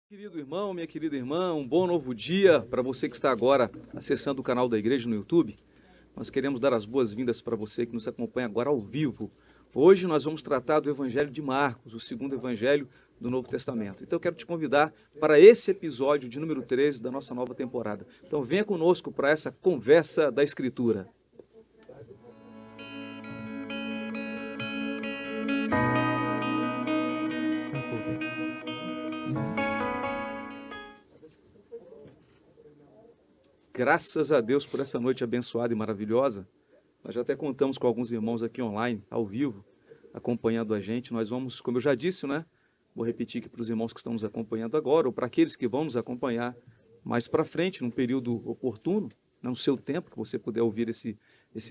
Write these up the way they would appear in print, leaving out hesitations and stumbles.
Querido irmão, minha querida irmã, um bom novo dia para você que está agora acessando o canal da igreja no YouTube. Nós queremos dar as boas-vindas para você que nos acompanha agora ao vivo. Hoje nós vamos tratar do Evangelho de Marcos, o segundo Evangelho do Novo Testamento. Então eu quero te convidar para esse episódio de número 13 da nossa nova temporada. Então venha conosco para essa conversa da Escritura. Graças a Deus por essa noite abençoada e maravilhosa. Nós já até contamos com alguns irmãos aqui online, ao vivo, acompanhando a gente. Nós vamos, como eu já disse, né? Vou repetir aqui para os irmãos que estão nos acompanhando agora, ou para aqueles que vão nos acompanhar mais para frente, num período oportuno, no seu tempo, que você puder ouvir esse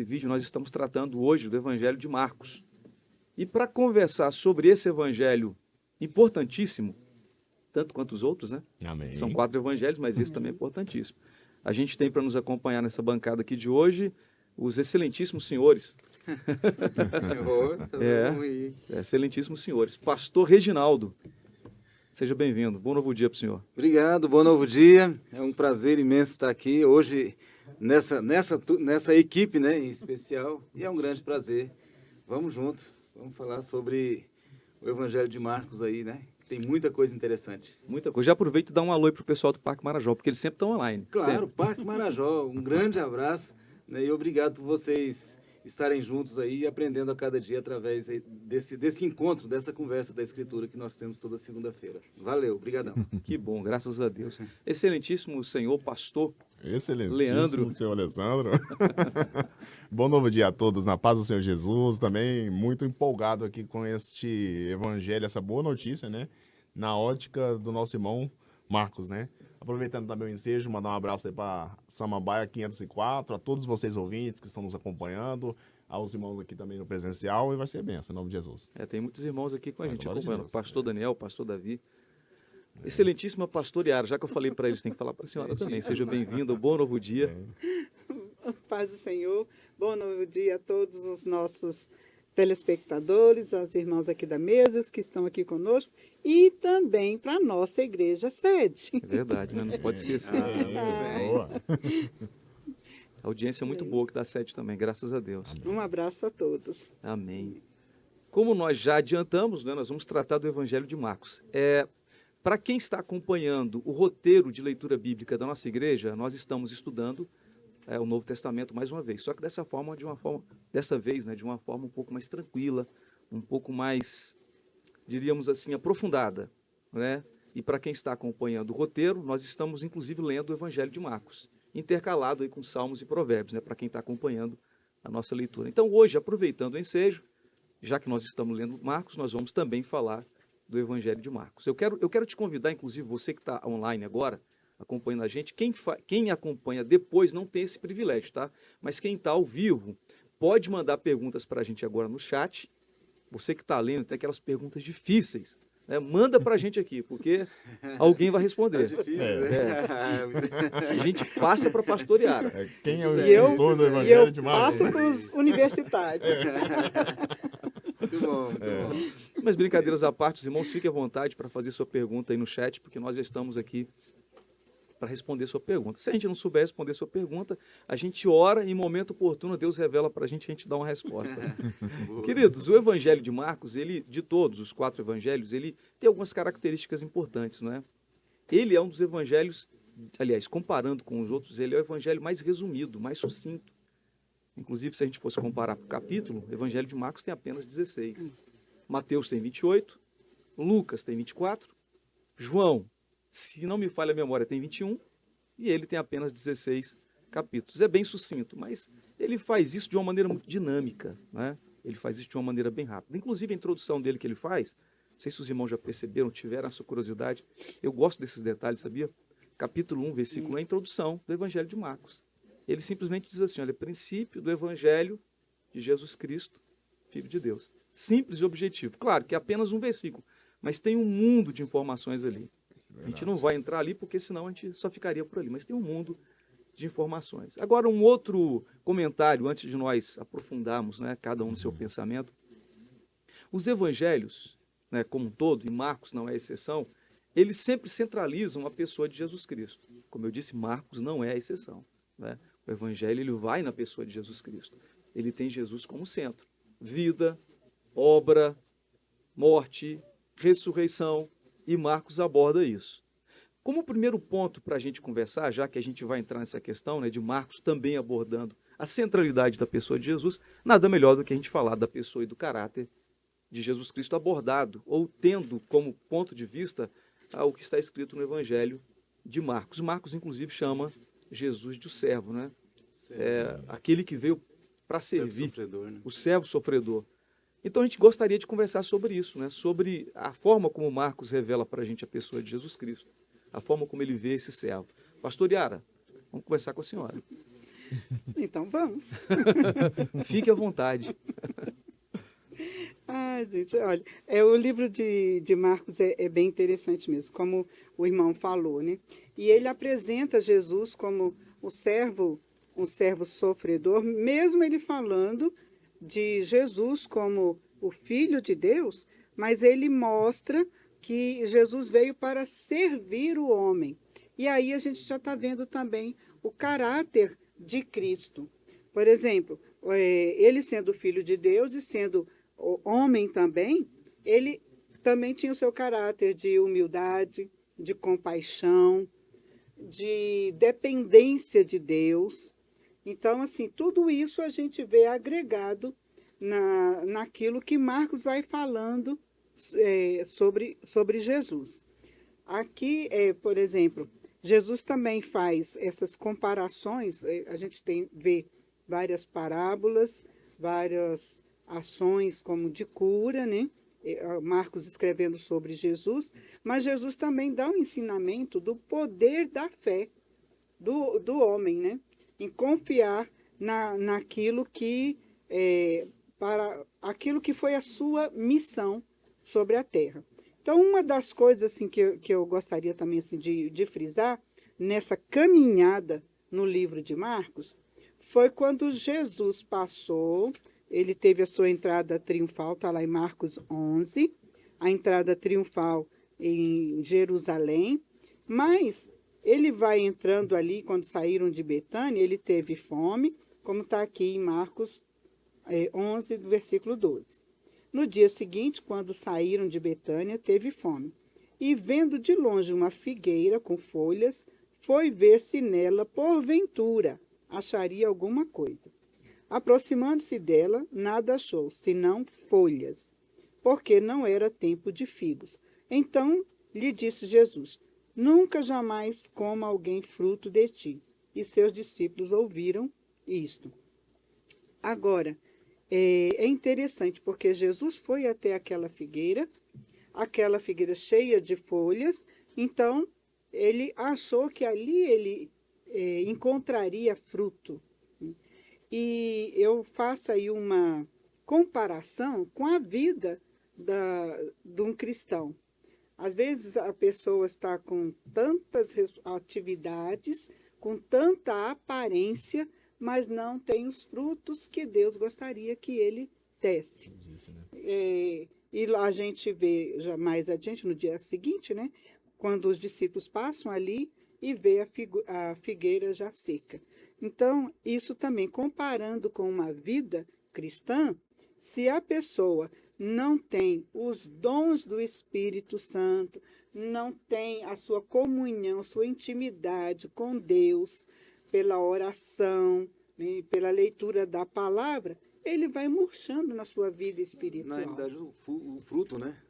vídeo. Nós estamos tratando hoje do Evangelho de Marcos. E para conversar sobre esse Evangelho importantíssimo, tanto quanto os outros, né? Amém. São 4 evangelhos, mas esse também é importantíssimo. A gente tem para nos acompanhar nessa bancada aqui de hoje os excelentíssimos senhores. Excelentíssimos senhores. Pastor Reginaldo, seja bem-vindo. Bom novo dia para o senhor. Obrigado, bom novo dia. É um prazer imenso estar aqui hoje nessa equipe, né, em especial. E é um grande prazer. Vamos junto, vamos falar sobre o Evangelho de Marcos aí, né? Tem muita coisa interessante. Muita coisa. Já aproveito e dá um alô para o pessoal do Parque Marajó, porque eles sempre estão online. Claro, sempre. Parque Marajó, um grande abraço, né, e obrigado por vocês estarem juntos aí e aprendendo a cada dia através desse encontro, dessa conversa da Escritura que nós temos toda segunda-feira. Valeu, obrigadão. Que bom, graças a Deus. Excelentíssimo senhor pastor Excelentíssimo Leandro. senhor Alessandro. Bom novo dia a todos, na paz do Senhor Jesus. Também muito empolgado aqui com este evangelho, essa boa notícia, né? Na ótica do nosso irmão Marcos, né? Aproveitando também o ensejo, mandar um abraço aí para Samambaia 504, a todos vocês ouvintes que estão nos acompanhando, aos irmãos aqui também no presencial, e vai ser benção, em nome de Jesus. Tem muitos irmãos aqui com a gente Glória de acompanhando. Deus. Pastor Daniel, pastor Davi. Excelentíssima pastor Yara, já que eu falei para eles, tem que falar para a senhora também. Seja bem-vindo, bom novo dia. Paz do Senhor, bom novo dia a todos os nossos telespectadores, aos irmãos aqui da mesa que estão aqui conosco e também para a nossa igreja sede. É verdade, né? Não pode esquecer. Boa. A audiência é muito boa que dá sede também, graças a Deus. Um abraço a todos. Amém. Como nós já adiantamos, né, nós vamos tratar do Evangelho de Marcos. Para quem está acompanhando o roteiro de leitura bíblica da nossa igreja, nós estamos estudando o Novo Testamento mais uma vez. Só que dessa vez, né, de uma forma um pouco mais tranquila, um pouco mais, diríamos assim, aprofundada, né? E para quem está acompanhando o roteiro, nós estamos inclusive lendo o Evangelho de Marcos, intercalado aí com Salmos e Provérbios, né, para quem está acompanhando a nossa leitura. Então hoje, aproveitando o ensejo, já que nós estamos lendo Marcos, nós vamos também falar do Evangelho de Marcos. Eu quero te convidar, inclusive você que está online agora, acompanhando a gente, quem acompanha depois não tem esse privilégio, tá? Mas quem está ao vivo pode mandar perguntas para a gente agora no chat. Você que está lendo, tem aquelas perguntas difíceis, né? Manda para a gente aqui, porque alguém vai responder. É difícil, né? A gente passa para pastorear. Quem é o E eu, escritor do e evangelho eu de Marcos? passo para os universitários. Muito bom, muito bom. Mas brincadeiras à parte, os irmãos, fiquem à vontade para fazer sua pergunta aí no chat, porque nós já estamos aqui para responder sua pergunta. Se a gente não souber responder sua pergunta, a gente ora e em momento oportuno Deus revela para a gente dá uma resposta. Queridos, o Evangelho de Marcos, de todos os 4 evangelhos, ele tem algumas características importantes, não é? Ele é um dos evangelhos, aliás, comparando com os outros, ele é o evangelho mais resumido, mais sucinto. Inclusive, se a gente fosse comparar por capítulo, o Evangelho de Marcos tem apenas 16. Mateus tem 28, Lucas tem 24, João, se não me falha a memória, tem 21, e ele tem apenas 16 capítulos. É bem sucinto, mas ele faz isso de uma maneira muito dinâmica, né? Ele faz isso de uma maneira bem rápida. Inclusive, a introdução dele que ele faz, não sei se os irmãos já perceberam, tiveram essa curiosidade, eu gosto desses detalhes, sabia? Capítulo 1, versículo 1, é a introdução do Evangelho de Marcos. Ele simplesmente diz assim, olha, princípio do Evangelho de Jesus Cristo, Filho de Deus. Simples e objetivo. Claro que é apenas um versículo, mas tem um mundo de informações ali. A gente não vai entrar ali, porque senão a gente só ficaria por ali, mas tem um mundo de informações. Agora, um outro comentário, antes de nós aprofundarmos, né, cada um no seu pensamento. Os evangelhos, né, como um todo, e Marcos não é exceção, eles sempre centralizam a pessoa de Jesus Cristo. Como eu disse, Marcos não é a exceção, né? O evangelho ele vai na pessoa de Jesus Cristo. Ele tem Jesus como centro. Vida, obra, morte, ressurreição, e Marcos aborda isso. Como primeiro ponto para a gente conversar, já que a gente vai entrar nessa questão, né, de Marcos também abordando a centralidade da pessoa de Jesus, nada melhor do que a gente falar da pessoa e do caráter de Jesus Cristo abordado, ou tendo como ponto de vista o que está escrito no Evangelho de Marcos. Marcos, inclusive, chama Jesus de o servo, né? Aquele que veio para servir, Sofredor, né? o servo sofredor. Então a gente gostaria de conversar sobre isso, né? Sobre a forma como Marcos revela para a gente a pessoa de Jesus Cristo, a forma como ele vê esse servo. Pastor Yara, vamos conversar com a senhora. Então vamos. Fique à vontade. Gente, olha, o livro de Marcos é bem interessante mesmo, como o irmão falou, né? E ele apresenta Jesus como um servo sofredor, mesmo ele falando de Jesus como o Filho de Deus, mas ele mostra que Jesus veio para servir o homem. E aí a gente já está vendo também o caráter de Cristo. Por exemplo, ele sendo Filho de Deus e sendo homem também, ele também tinha o seu caráter de humildade, de compaixão, de dependência de Deus. Então, assim, tudo isso a gente vê agregado naquilo que Marcos vai falando sobre Jesus. Aqui, por exemplo, Jesus também faz essas comparações, a gente vê várias parábolas, várias ações como de cura, né? Marcos escrevendo sobre Jesus, mas Jesus também dá um ensinamento do poder da fé do homem, né? Em confiar naquilo que para aquilo que foi a sua missão sobre a terra. Então, uma das coisas assim, que eu gostaria também assim, de frisar nessa caminhada no livro de Marcos foi quando Jesus passou, ele teve a sua entrada triunfal, está lá em Marcos 11, a entrada triunfal em Jerusalém, mas ele vai entrando ali, quando saíram de Betânia, ele teve fome, como está aqui em Marcos 11, do versículo 12. No dia seguinte, quando saíram de Betânia, teve fome. E vendo de longe uma figueira com folhas, foi ver se nela, porventura, acharia alguma coisa. Aproximando-se dela, nada achou, senão folhas, porque não era tempo de figos. Então lhe disse Jesus: nunca jamais coma alguém fruto de ti. E seus discípulos ouviram isto. Agora, é interessante, porque Jesus foi até aquela figueira cheia de folhas, então ele achou que ali ele encontraria fruto. E eu faço aí uma comparação com a vida de um cristão. Às vezes a pessoa está com tantas atividades, com tanta aparência, mas não tem os frutos que Deus gostaria que ele desse. E a gente vê já mais adiante, no dia seguinte, né, quando os discípulos passam ali e vê a figueira já seca. Então, isso também, comparando com uma vida cristã, se a pessoa não tem os dons do Espírito Santo, não tem a sua comunhão, sua intimidade com Deus, pela oração, né, pela leitura da palavra, ele vai murchando na sua vida espiritual. Na realidade, o fruto, né?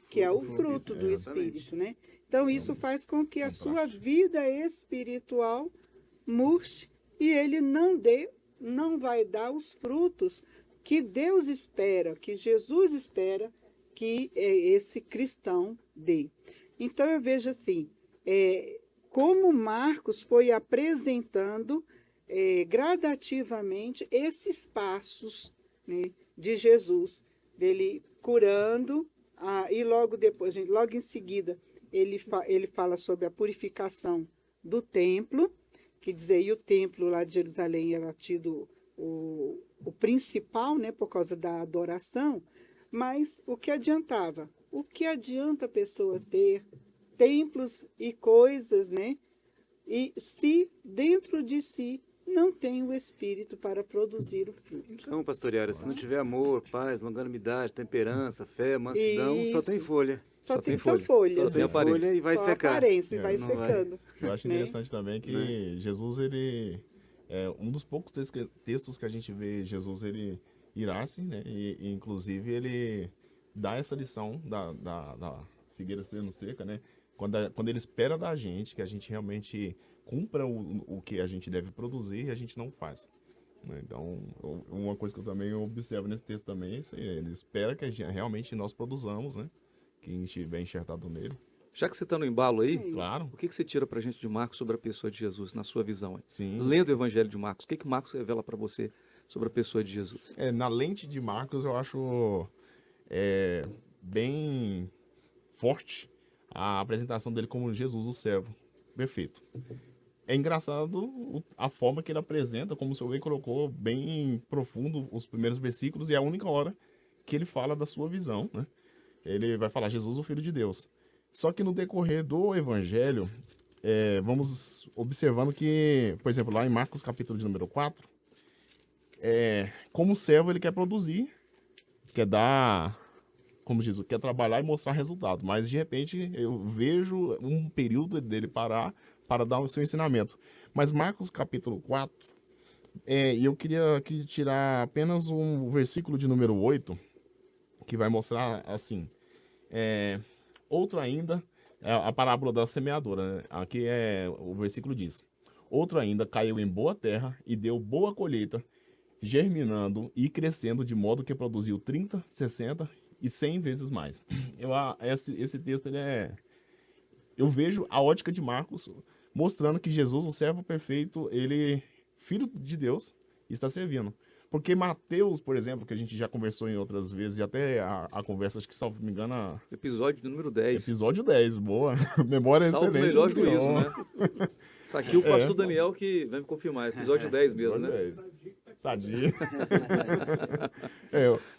Que é o fruto do Espírito, né? Então, isso faz com que a sua vida espiritual murche e ele não vai dar os frutos que Deus espera, que Jesus espera que esse cristão dê. Então, eu vejo assim, como Marcos foi apresentando gradativamente esses passos, né, de Jesus, dele curando, e logo depois, logo em seguida, ele fala sobre a purificação do templo, que dizer, e o templo lá de Jerusalém era tido o principal, né, por causa da adoração, mas o que adiantava? O que adianta a pessoa ter templos e coisas, né? E se dentro de si não tem o Espírito para produzir o fruto. Então, pastor Yara, se não tiver amor, paz, longanimidade, temperança, fé, mansidão, só tem Isso. folha. Só tem folha. folhas. Só tem aparência. folha e vai Só secar. aparência e É, vai não vai. secando. Eu acho né? interessante também que Jesus, ele é um dos poucos textos que a gente vê Jesus, ele irasse, né? E, inclusive, ele dá essa lição da figueira sendo seca, né? Quando ele espera da gente, que a gente realmente cumpra o que a gente deve produzir, a gente não faz. Né? Então, uma coisa que eu também observo nesse texto também é isso aí, ele espera que realmente nós produzamos, né? Quem estiver enxertado nele. Já que você está no embalo aí, Claro, o que você tira para a gente de Marcos sobre a pessoa de Jesus, na sua visão? Aí? sim. Lendo o Evangelho de Marcos, o que Marcos revela para você sobre a pessoa de Jesus? Na lente de Marcos, eu acho bem forte a apresentação dele como Jesus, o servo perfeito. É engraçado a forma que ele apresenta, como o senhor bem colocou, bem profundo os primeiros versículos, e é a única hora que ele fala da sua visão, né? Ele vai falar Jesus, o Filho de Deus. Só que no decorrer do Evangelho, vamos observando que, por exemplo, lá em Marcos capítulo de número 4, como servo ele quer produzir, quer dar, como diz, quer trabalhar e mostrar resultado. Mas de repente eu vejo um período dele parar para dar o seu ensinamento. Mas Marcos capítulo 4, e eu queria aqui tirar apenas um versículo de número 8, que vai mostrar assim, outro ainda, a parábola da semeadora, né? Aqui o versículo diz: outro ainda caiu em boa terra e deu boa colheita, germinando e crescendo de modo que produziu 30, 60 e 100 vezes mais. Esse texto, eu vejo a ótica de Marcos mostrando que Jesus, o servo perfeito, ele, filho de Deus, está servindo. Porque Mateus, por exemplo, que a gente já conversou em outras vezes, e até a conversa, acho que, salvo me engano, Episódio de número 10. episódio 10, boa. Memória Salvo excelente. melhor do senhor. juízo, né? Tá aqui o pastor Daniel que vai me confirmar. Episódio 10 mesmo, Episódio né? 10. Sadia.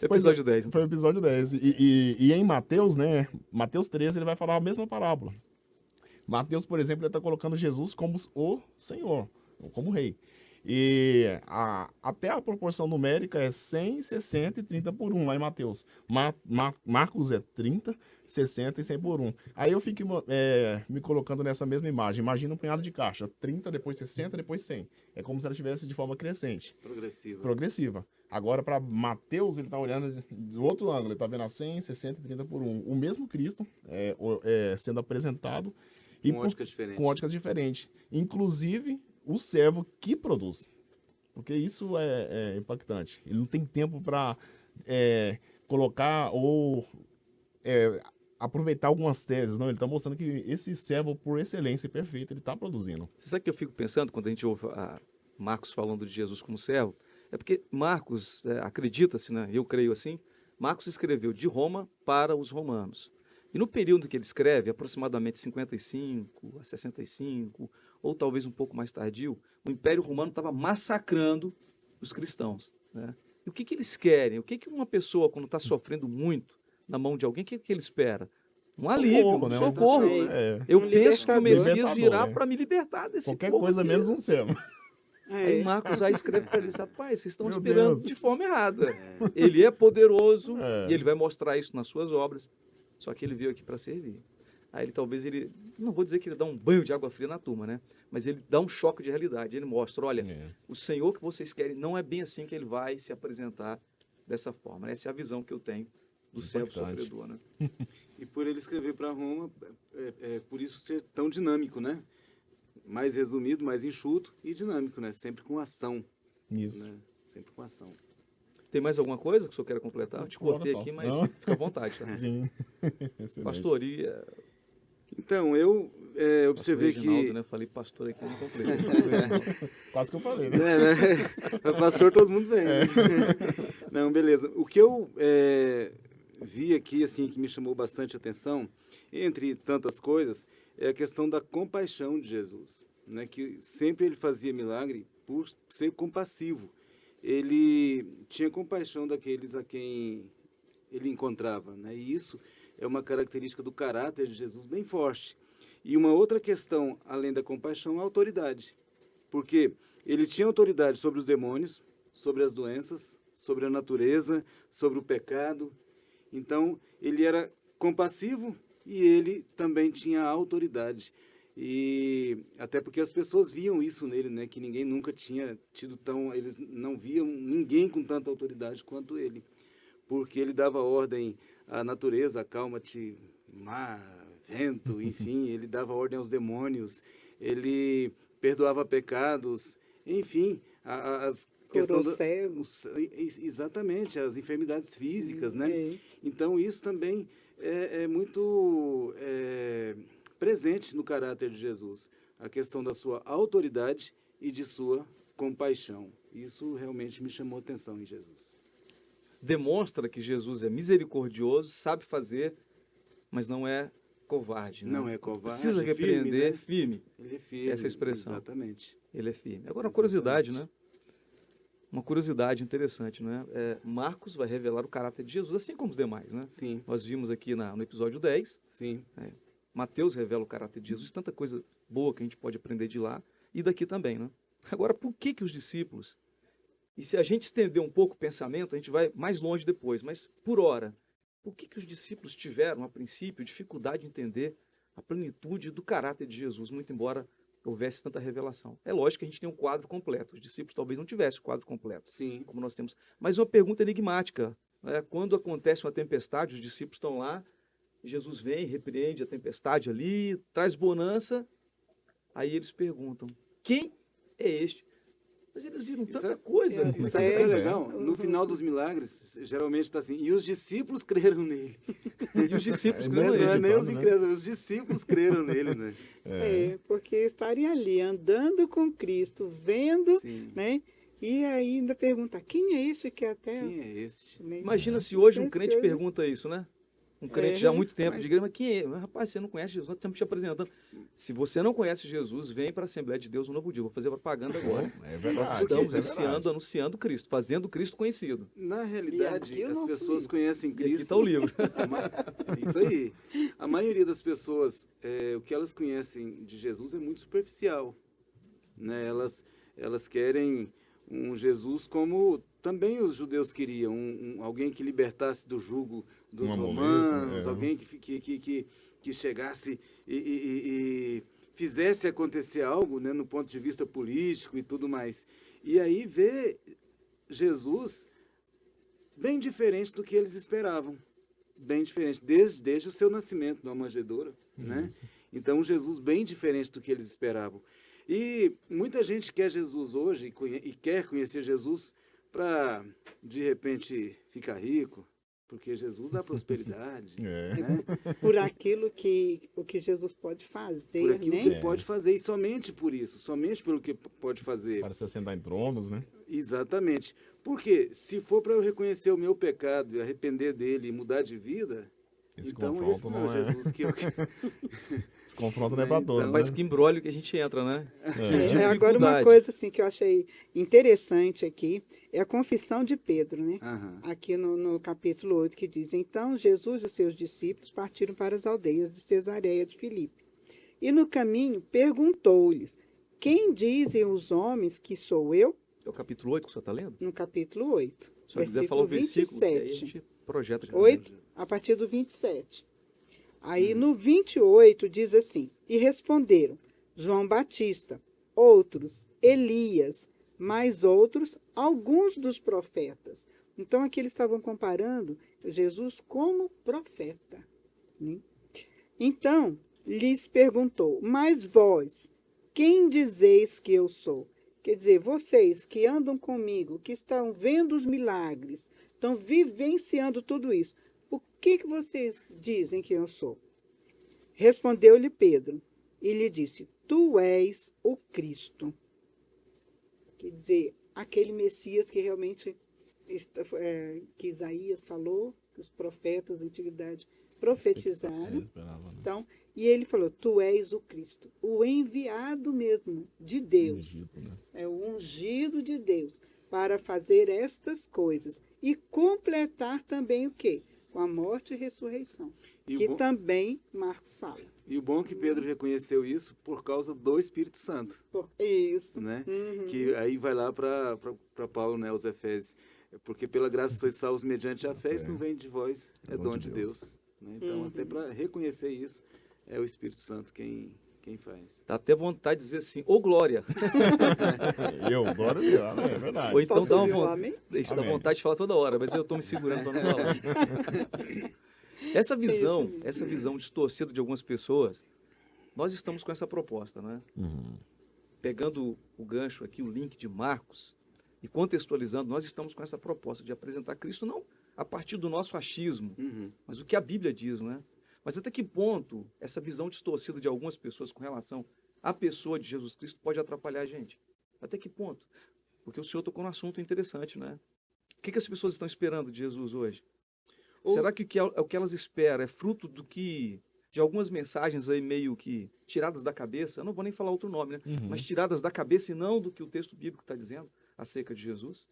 Pois Episódio 10. Foi o episódio 10. E em Mateus, né? Mateus 13, ele vai falar a mesma parábola. Mateus, por exemplo, ele está colocando Jesus como o Senhor, como Rei. E até a proporção numérica é 100, 60 e 30 por 1 lá em Mateus. Marcos é 30, 60 e 100 por 1. Aí eu fico me colocando nessa mesma imagem. Imagina um punhado de caixa. 30, depois 60, depois 100. É como se ela estivesse de forma crescente. Progressiva. Agora, para Mateus, ele está olhando do outro ângulo. Ele está vendo a 100, 60 e 30 por 1. O mesmo Cristo sendo apresentado. Com óticas diferentes. Inclusive, o servo que produz. Porque isso é impactante. Ele não tem tempo para colocar ou aproveitar algumas teses. Não, ele está mostrando que esse servo, por excelência e perfeito, ele está produzindo. Você sabe o que eu fico pensando quando a gente ouve Marcos falando de Jesus como servo? É porque Marcos, acredita-se, né? Eu creio assim, Marcos escreveu de Roma para os romanos. E no período que ele escreve, aproximadamente 55 a 65, ou talvez um pouco mais tardio, o Império Romano estava massacrando os cristãos. Né? E o que eles querem? O que uma pessoa, quando está sofrendo muito na mão de alguém, o que ele espera? Um alívio, um socorro. Né? Eu penso que o Messias Libertador, virá né? para me libertar desse Qualquer povo coisa aqui. menos um servo. Aí Marcos já escreve para eles: rapaz, vocês estão Meu inspirando Deus. de forma errada. Ele é poderoso É. e ele vai mostrar isso nas suas obras. Só que ele veio aqui para servir. Aí não vou dizer que ele dá um banho de água fria na turma, né? Mas ele dá um choque de realidade. Ele mostra: olha, o Senhor que vocês querem não é bem assim que ele vai se apresentar dessa forma. Essa é a visão que eu tenho do servo sofredor, né? E por ele escrever para Roma, por isso ser tão dinâmico, né? Mais resumido, mais enxuto e dinâmico, né? Sempre com ação. Isso. Né? Sempre com ação. Tem mais alguma coisa que o senhor queira completar? Eu te cortei Olha só. aqui, mas Não. fica à vontade. Tá? Sim. Excelente. Pastoria. Então, eu observei Pastor Reginaldo, que... né? Falei pastor aqui, não completei. Quase que eu falei, né? Pastor, todo mundo vem. Né? Não, beleza. O que eu vi aqui, assim, que me chamou bastante atenção, entre tantas coisas, é a questão da compaixão de Jesus, né? Que sempre ele fazia milagre por ser compassivo. Ele tinha compaixão daqueles a quem ele encontrava, né? E isso é uma característica do caráter de Jesus bem forte. E uma outra questão, além da compaixão, é a autoridade. Porque ele tinha autoridade sobre os demônios, sobre as doenças, sobre a natureza, sobre o pecado. Então, ele era compassivo e ele também tinha autoridade. E até porque as pessoas viam isso nele, né? Que ninguém nunca tinha tido tão... Eles não viam ninguém com tanta autoridade quanto ele. Porque ele dava ordem à natureza, acalma-te, mar, vento, enfim. Ele dava ordem aos demônios, ele perdoava pecados, enfim, as questão exatamente, as enfermidades físicas, né? Então, isso também é muito presente no caráter de Jesus, a questão da sua autoridade e de sua compaixão. Isso realmente me chamou a atenção em Jesus. Demonstra que Jesus é misericordioso, sabe fazer, mas não é covarde. Né? Não é covarde. Precisa repreender, firme. Ele é firme. Essa é a expressão. Exatamente. Ele é firme. Agora, uma curiosidade, né? Uma curiosidade interessante, né? Marcos vai revelar o caráter de Jesus, assim como os demais, né? Sim. Nós vimos aqui no episódio 10. Sim. Mateus revela o caráter de Jesus, tanta coisa boa que a gente pode aprender de lá e daqui também, né? Agora, por que os discípulos... E se a gente estender um pouco o pensamento, a gente vai mais longe depois, mas por hora, por que os discípulos tiveram, a princípio, dificuldade de entender a plenitude do caráter de Jesus, muito embora houvesse tanta revelação? É lógico que a gente tem um quadro completo, os discípulos talvez não tivessem o quadro completo, Sim. como nós temos. Mas uma pergunta enigmática, né? Quando acontece uma tempestade, os discípulos estão lá, Jesus vem, repreende a tempestade ali, traz bonança, aí eles perguntam, quem é este? Mas eles viram tanta coisa. Isso é legal. No final dos milagres, geralmente está assim, e os discípulos creram nele. E os discípulos creram Não é nele. nem os incrédulos, os discípulos creram nele, né? Porque estarem ali, andando com Cristo, vendo, Sim. né? E ainda pergunta, quem é este que até... Quem é este? Né? Imagina se hoje um Esse crente hoje- pergunta isso, né? Um crente já há muito tempo de igreja, mas quem é? Mas, rapaz, você não conhece Jesus, nós estamos te apresentando. Se você não conhece Jesus, vem para a Assembleia de Deus um novo dia. Vou fazer propaganda agora. É verdade. Nós estamos é verdade. anunciando Cristo, fazendo Cristo conhecido. Na E realidade, aqui o as nosso pessoas livro. conhecem E aqui Cristo. está o livro. Isso aí. A maioria das pessoas, o que elas conhecem de Jesus é muito superficial. Né? Elas querem um Jesus como também os judeus queriam, alguém que libertasse do jugo dos Um romanos, amuleto, alguém que chegasse e fizesse acontecer algo, né, no ponto de vista político e tudo mais. E aí vê Jesus bem diferente do que eles esperavam. Bem diferente, desde o seu nascimento numa manjedoura, né? Então, um Jesus bem diferente do que eles esperavam. E muita gente quer Jesus hoje e quer conhecer Jesus para, de repente, ficar rico, porque Jesus dá prosperidade. Né? Por aquilo o que Jesus pode fazer, Por aquilo né? que ele pode fazer, e somente por isso, somente pelo que pode fazer. Para se assentar em tronos, né? Exatamente. Porque se for para eu reconhecer o meu pecado e arrepender dele e mudar de vida, Esse então confronto esse não não é é. Jesus que eu... Esse confronto não é para todos. Mas né? que embrólio que a gente entra, né? Que Agora, uma dificuldade. coisa assim, que eu achei interessante aqui é a confissão de Pedro, né? Aham. Aqui no capítulo 8, que diz: Então Jesus e seus discípulos partiram para as aldeias de Cesareia de Filipe. E no caminho perguntou-lhes: Quem dizem os homens que sou eu? É o capítulo 8 que o senhor está lendo? No capítulo 8. Se o senhor quiser falar o versículo, que aí a 27. gente projeta. aqui. 8, a partir do 27. Aí no 28 diz assim: E responderam João Batista, outros Elias, mais outros alguns dos profetas. Então aqui eles estavam comparando Jesus como profeta. Né? Então lhes perguntou: Mas vós, quem dizeis que eu sou? Quer dizer, vocês que andam comigo, que estão vendo os milagres, estão vivenciando tudo isso, o que vocês dizem que eu sou? Respondeu-lhe Pedro e lhe disse: Tu és o Cristo. Quer dizer, aquele Messias que realmente que Isaías falou, que os profetas da antiguidade profetizaram. Esperava, né? Então, e ele falou: Tu és o Cristo, o enviado mesmo de Deus. Egito, né? É o ungido de Deus para fazer estas coisas e completar também o quê? Com a morte e ressurreição, E o que bom- também Marcos fala. E o bom é que Pedro reconheceu isso por causa do Espírito Santo, Isso. né? Uhum. Que aí vai lá para Paulo, né, os Efésios. Porque pela graça sois salvos mediante a fé, isso não vem de vós, é dom de Deus. Né? Então, até para reconhecer isso, é o Espírito Santo quem faz. Dá até vontade de dizer assim, ô glória. Glória a Deus, amém, é verdade. Ou então Posso dá uma ouvir um vontade. amém? Isso dá Amém. vontade de falar toda hora, mas eu estou me segurando para não falar. Essa visão distorcida de algumas pessoas, nós estamos com essa proposta, né? Pegando o gancho aqui, o link de Marcos, e contextualizando, nós estamos com essa proposta de apresentar Cristo não a partir do nosso achismo, mas o que a Bíblia diz, não é? Mas até que ponto essa visão distorcida de algumas pessoas com relação à pessoa de Jesus Cristo pode atrapalhar a gente? Até que ponto? Porque o senhor tocou num assunto interessante, né? O que as pessoas estão esperando de Jesus hoje? Será que o que elas esperam é fruto de algumas mensagens aí meio que tiradas da cabeça? Eu não vou nem falar outro nome, né? Mas tiradas da cabeça e não do que o texto bíblico está dizendo acerca de Jesus?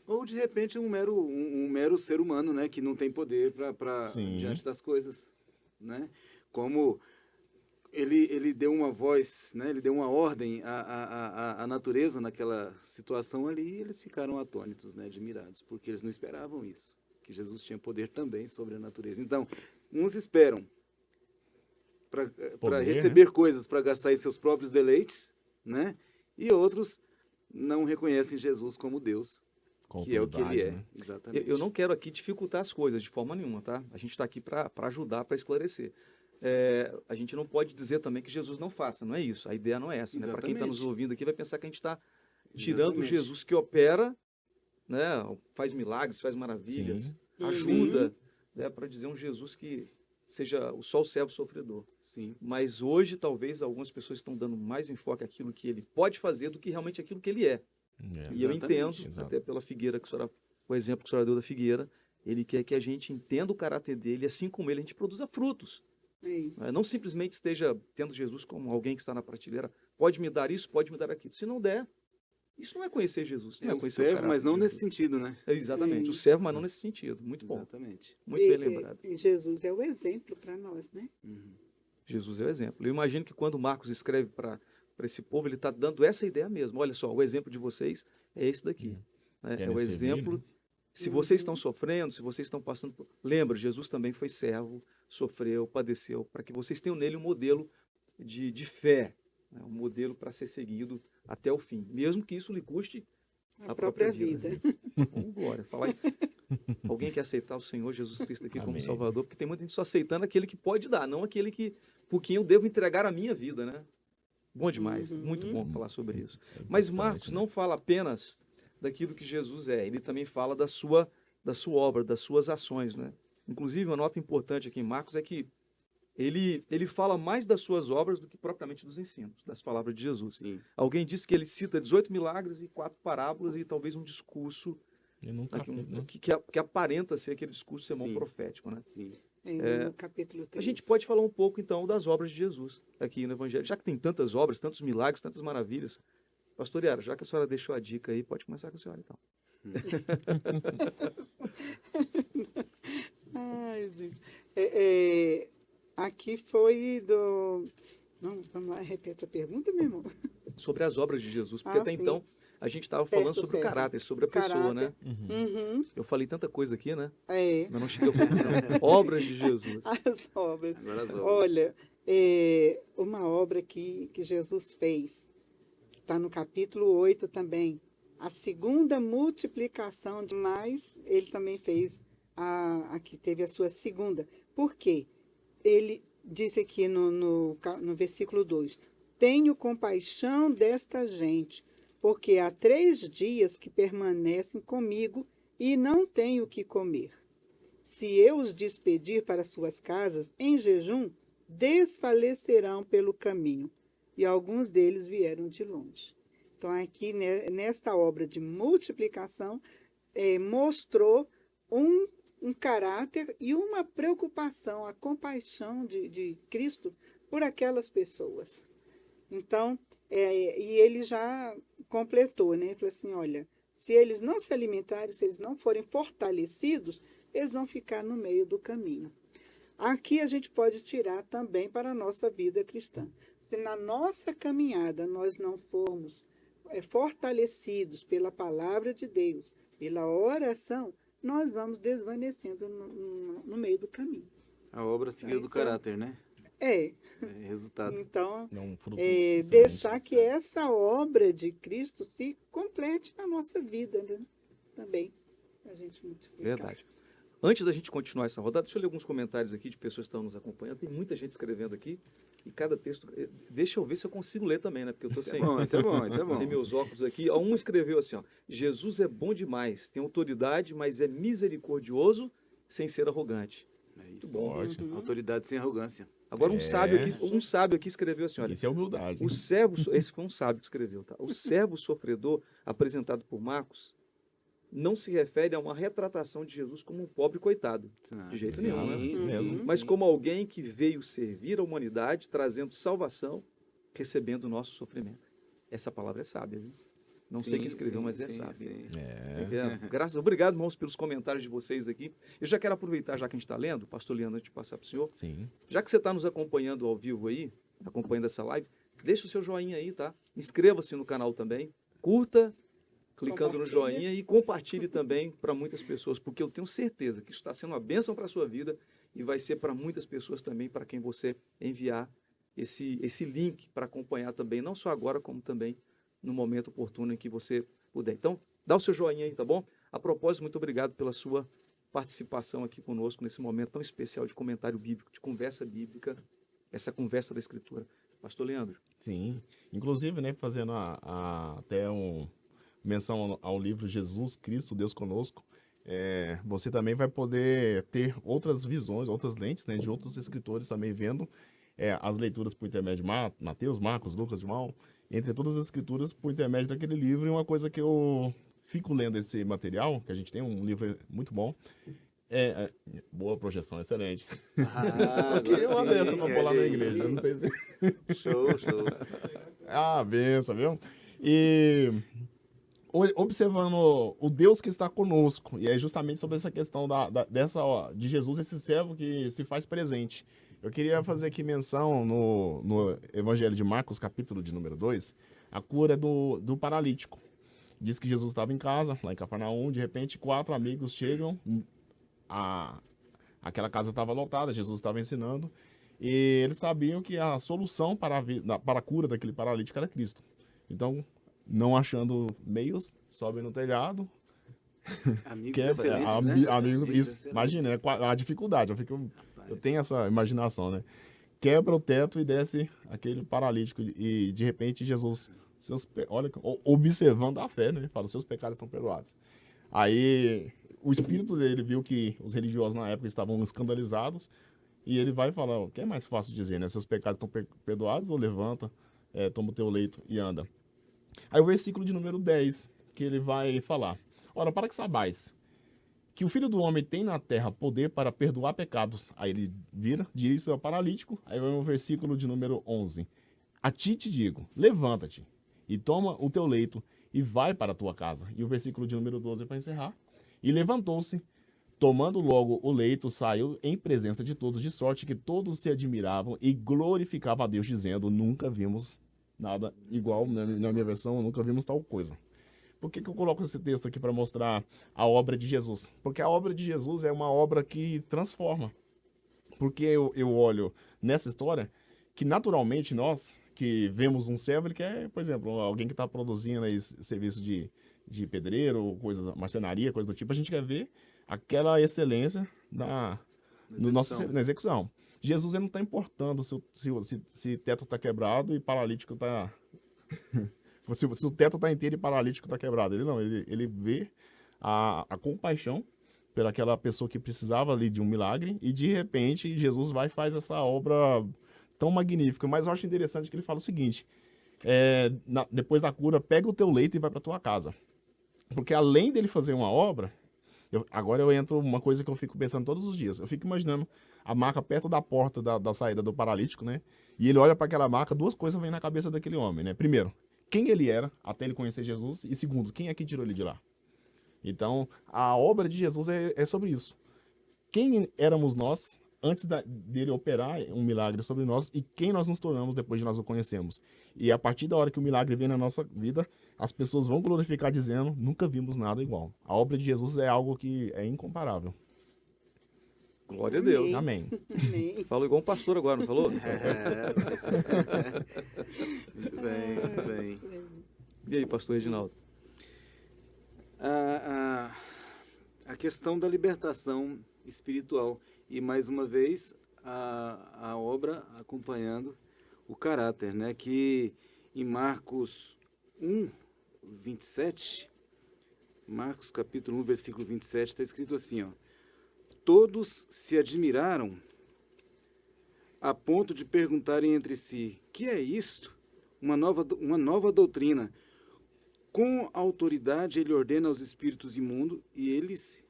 Ou, de repente, um mero ser humano, né? Que não tem poder Sim. diante das coisas, né? Como ele deu uma voz, né? Ele deu uma ordem à natureza naquela situação ali, e eles ficaram atônitos, né? Admirados, porque eles não esperavam isso, que Jesus tinha poder também sobre a natureza. Então, uns esperam para Poder, receber coisas para gastar em seus próprios deleites, né? E outros não reconhecem Jesus como Deus, Com que é o que ele autoridade, é. né? Exatamente. Eu não quero aqui dificultar as coisas de forma nenhuma, tá? A gente está aqui para ajudar, para esclarecer. A gente não pode dizer também que Jesus não faça, não é isso. A ideia não é essa, né? Para quem está nos Exatamente. ouvindo aqui vai pensar que a gente está tirando o Exatamente. Jesus que opera, né? Faz milagres, faz maravilhas, Sim. ajuda, né? Para dizer um Jesus que seja só o servo sofredor. Sim. Mas hoje, talvez, algumas pessoas estão dando mais enfoque àquilo que ele pode fazer do que realmente aquilo que ele é. E eu entendo, Exato. até pela figueira, o exemplo que a senhora deu da figueira, ele quer que a gente entenda o caráter dele, e assim como ele, a gente produza frutos. Não simplesmente esteja tendo Jesus como alguém que está na prateleira, pode me dar isso, pode me dar aquilo. Se não der, isso não é conhecer Jesus. Não é O conhecer servo, caráter mas não de nesse Jesus. sentido, né? Exatamente, o servo, mas não nesse sentido. Muito bom, Exatamente. muito bem lembrado. E Jesus é o exemplo para nós, né? Jesus é o exemplo. Eu imagino que quando Marcos escreve para esse povo, ele está dando essa ideia mesmo. Olha só, o exemplo de vocês é esse daqui. Né? É o Querem exemplo. servir, né? Se vocês estão sofrendo, se vocês estão passando por... Lembra, Jesus também foi servo, sofreu, padeceu, para que vocês tenham nele um modelo de fé, né? Um modelo para ser seguido até o fim, mesmo que isso lhe custe A própria vida. Vamos glória. Falar... Alguém quer aceitar o Senhor Jesus Cristo aqui como Amém. Salvador, porque tem muita gente só aceitando aquele que pode dar, não aquele por quem eu devo entregar a minha vida, né? Bom demais, muito bom falar sobre isso. Mas Marcos não fala apenas daquilo que Jesus é, ele também fala da sua obra, das suas ações, né? Inclusive, uma nota importante aqui em Marcos é que ele fala mais das suas obras do que propriamente dos ensinos, das palavras de Jesus. Sim. Alguém disse que ele cita 18 milagres e 4 parábolas e talvez um discurso E nunca, né? que aparenta ser aquele discurso sermão Sim. profético, né? Sim. No capítulo 3. A gente pode falar um pouco, então, das obras de Jesus aqui no Evangelho. Já que tem tantas obras, tantos milagres, tantas maravilhas. Pastor Yara, já que a senhora deixou a dica aí, pode começar com a senhora, então. Ai, gente. Aqui foi do... Não, vamos lá, repete a pergunta, meu irmão. Sobre as obras de Jesus, porque até sim. então a gente estava Certo, falando sobre o certo. caráter, sobre a pessoa, né? Uhum. Eu falei tanta coisa aqui, né? É. Mas não cheguei à conclusão. Obras de Jesus. As obras. Agora as obras. Olha, uma obra que Jesus fez, está no capítulo 8 também. A segunda multiplicação de mais, ele também fez, aqui teve a sua segunda. Por quê? Ele disse aqui no versículo 2, tenho compaixão desta gente, porque há 3 dias que permanecem comigo e não tenho o que comer. Se eu os despedir para suas casas em jejum, desfalecerão pelo caminho. E alguns deles vieram de longe. Então, aqui, nesta obra de multiplicação, mostrou um caráter e uma preocupação, a compaixão de Cristo por aquelas pessoas. Então, e ele já completou, né? Ele falou assim, olha, se eles não se alimentarem, se eles não forem fortalecidos, eles vão ficar no meio do caminho. aqui a gente pode tirar também para a nossa vida cristã. Se na nossa caminhada nós não formos fortalecidos pela palavra de Deus, pela oração, nós vamos desvanecendo no meio do caminho. A obra seguida do Isso é- caráter, né? É, É resultado. então, É um fruto excelente. deixar que essa obra de Cristo se complete na nossa vida, né? Também, a gente multiplicar. Verdade. Antes da gente continuar essa rodada, deixa eu ler alguns comentários aqui de pessoas que estão nos acompanhando. Tem muita gente escrevendo aqui. E cada texto... Deixa eu ver se eu consigo ler também, né? Porque eu estou Isso sem, é bom, isso é bom, isso é bom. sem meus óculos aqui. Ó, um escreveu assim, ó. Jesus é bom demais, tem autoridade, mas é misericordioso sem ser arrogante. É isso. bom. Ótimo. Autoridade sem arrogância. Agora, É. um sábio aqui escreveu assim, olha. Isso é humildade. O servo, esse foi um sábio que escreveu, tá? O servo sofredor, apresentado por Marcos, não se refere a uma retratação de Jesus como um pobre coitado, de jeito Sim, nenhum, né? Isso mesmo. Mas sim. como alguém que veio servir a humanidade, trazendo salvação, recebendo o nosso sofrimento. Essa palavra é sábia, viu? Não sei Sim, quem escreveu, sim, mas é sim, sábia. sim. Graças, obrigado, irmãos, pelos comentários de vocês aqui. Eu já quero aproveitar, já que a gente está lendo, pastor Leandro, antes de passar para o senhor, Sim. já que você está nos acompanhando ao vivo aí, acompanhando essa live, deixa o seu joinha aí, tá? Inscreva-se no canal também, curta, clicando no Compartilhe. joinha e compartilhe também para muitas pessoas, porque eu tenho certeza que isso está sendo uma bênção para a sua vida e vai ser para muitas pessoas também, para quem você enviar esse link para acompanhar também, não só agora, como também no momento oportuno em que você puder. Então, dá o seu joinha aí, tá bom? A propósito, muito obrigado pela sua participação aqui conosco nesse momento tão especial de comentário bíblico, de conversa bíblica, essa conversa da Escritura. Pastor Leandro. Sim. Inclusive, né, fazendo até menção ao livro Jesus Cristo, Deus Conosco, você também vai poder ter outras visões, outras lentes, né, de outros escritores também vendo as leituras por intermédio de Mateus, Marcos, Lucas, João, entre todas as escrituras por intermédio daquele livro. E uma coisa que eu fico lendo esse material, que a gente tem um livro muito bom, boa projeção, excelente. Ah, Eu queria uma agora dessa sim, pra pôr lá na olha aí. igreja, eu não sei se... Show, show. Ah, benção, viu? E observando o Deus que está conosco, e é justamente sobre essa questão de Jesus, esse servo que se faz presente. Eu queria fazer aqui menção no Evangelho de Marcos, capítulo de número 2, a cura do paralítico. Diz que Jesus estava em casa, lá em Cafarnaum, de repente 4 amigos chegam, aquela casa estava lotada, Jesus estava ensinando, e eles sabiam que a solução para a cura daquele paralítico era Cristo. Então, não achando meios, sobem no telhado, Amigos quebra, excelentes, né? amigos, isso, excelentes. imagina, a dificuldade, eu tenho essa imaginação, né? Quebra o teto e desce aquele paralítico, e de repente Jesus, olha, observando a fé, né? Fala, seus pecados estão perdoados. Aí o espírito dele viu que os religiosos na época estavam escandalizados, e ele vai falar, o que é mais fácil dizer, né? Seus pecados estão perdoados, ou levanta, toma o teu leito e anda. Aí o versículo de número 10, que ele vai falar, ora, para que sabais que o Filho do Homem tem na terra poder para perdoar pecados. Aí ele vira, diz ao paralítico, aí vai o versículo de número 11. A ti te digo, levanta-te e toma o teu leito e vai para a tua casa. E o versículo de número 12 para encerrar. E levantou-se, tomando logo o leito, saiu em presença de todos, de sorte que todos se admiravam e glorificavam a Deus, dizendo, nunca vimos nada igual, na minha versão, nunca vimos tal coisa. Por que eu coloco esse texto aqui para mostrar a obra de Jesus? Porque a obra de Jesus é uma obra que transforma. Porque eu olho nessa história que naturalmente nós que vemos um servo, ele quer, por exemplo, alguém que está produzindo aí serviço de pedreiro, coisas, marcenaria, coisa do tipo, a gente quer ver aquela excelência na execução. Jesus ele não está importando se teto está quebrado e paralítico está... Se o teto está inteiro e paralítico está quebrado. Ele não, ele vê a compaixão pelaquela pessoa que precisava ali de um milagre, e de repente Jesus vai e faz essa obra tão magnífica. Mas eu acho interessante que ele fala o seguinte, depois da cura, pega o teu leito e vai para tua casa. Porque além dele fazer uma obra, agora eu entro uma coisa que eu fico pensando todos os dias. Eu fico imaginando a maca perto da porta da saída do paralítico, né? E ele olha para aquela maca, 2 coisas vêm na cabeça daquele homem, né? Primeiro, quem ele era até ele conhecer Jesus, e segundo, quem é que tirou ele de lá? Então, a obra de Jesus é sobre isso. Quem éramos nós antes dele operar um milagre sobre nós e quem nós nos tornamos depois de nós o conhecemos. E a partir da hora que o milagre vem na nossa vida, as pessoas vão glorificar dizendo, nunca vimos nada igual. A obra de Jesus é algo que é incomparável. Glória a Deus. Amém. Amém. Falou igual um pastor agora, não falou? Muito bem, muito bem. E aí, pastor Reginaldo? A questão da libertação espiritual. E, mais uma vez, a obra acompanhando o caráter, né? Que em Marcos 1, 27, Marcos capítulo 1, versículo 27, está escrito assim, ó. Todos se admiraram a ponto de perguntarem entre si, que é isto? Uma nova doutrina. Com autoridade ele ordena aos espíritos imundos e eles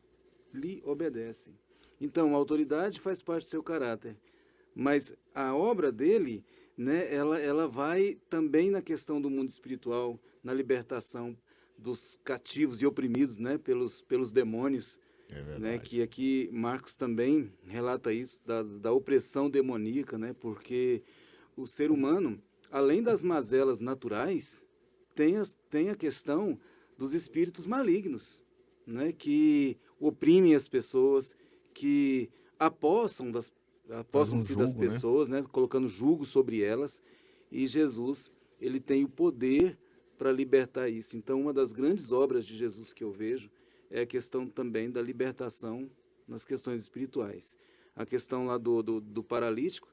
lhe obedecem. Então, a autoridade faz parte do seu caráter, mas a obra dele, né, ela vai também na questão do mundo espiritual, na libertação dos cativos e oprimidos, né, pelos demônios, É verdade. né, que aqui Marcos também relata isso, da opressão demoníaca, né, porque o ser humano, além das mazelas naturais, tem a questão dos espíritos malignos, né, que oprimem as pessoas, que apossam-se das jugo, né? pessoas, né, colocando jugo sobre elas, e Jesus, ele tem o poder para libertar isso. Então, uma das grandes obras de Jesus que eu vejo é a questão também da libertação nas questões espirituais. A questão lá do paralítico,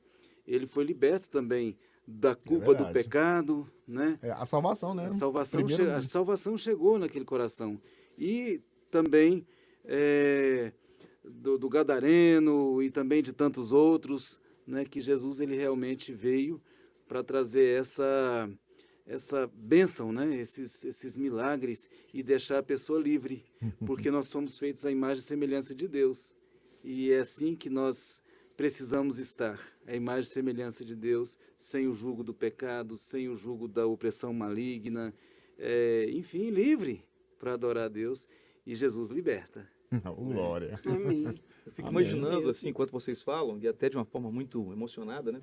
ele foi liberto também da culpa do verdade. pecado, né? É a salvação, né? A salvação, Primeiro- a salvação chegou naquele coração. E também do Gadareno e também de tantos outros, né, que Jesus ele realmente veio para trazer essa bênção, né, esses milagres e deixar a pessoa livre, porque nós somos feitos à imagem e semelhança de Deus. E é assim que nós precisamos estar, a imagem e semelhança de Deus, sem o jugo do pecado, sem o jugo da opressão maligna, enfim, livre para adorar a Deus, e Jesus liberta. Glória. Amém. Eu fico Amém. imaginando, assim, enquanto vocês falam, e até de uma forma muito emocionada, né?